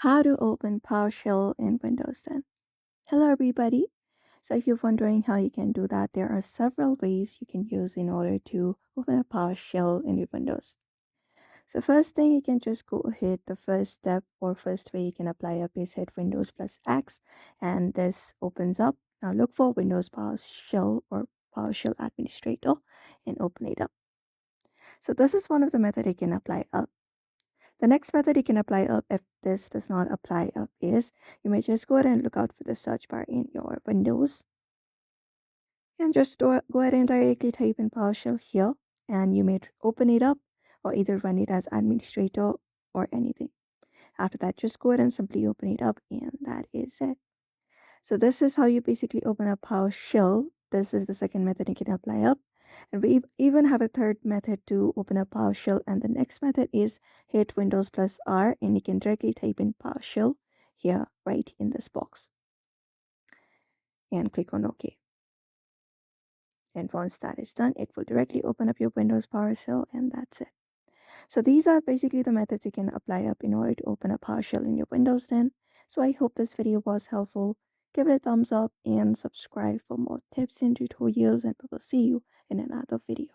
How to open PowerShell in Windows 10. Hello everybody. So if you're wondering how you can do that, there are several ways you can use in order to open a PowerShell in your Windows. So first thing, you can just go ahead, the first step or first way you can apply up is hit Windows plus X, and this opens up. Now look for Windows PowerShell or PowerShell Administrator and open it up. So this is one of the method you can apply up. The next method you can apply up if this does not apply up is you may just go ahead and look out for the search bar in your Windows and just go ahead and directly type in PowerShell here, and you may open it up or either run it as administrator or anything. After that, just go ahead and simply open it up, and that is it. So this is how you basically open up PowerShell. This is the second method you can apply up. And we even have a third method to open up PowerShell. And the next method is hit Windows plus R, and you can directly type in PowerShell here right in this box. And click on OK. And once that is done, it will directly open up your Windows PowerShell, and that's it. So these are basically the methods you can apply up in order to open a PowerShell in your Windows 10. So I hope this video was helpful. Give it a thumbs up and subscribe for more tips and tutorials, and we will see you in another video.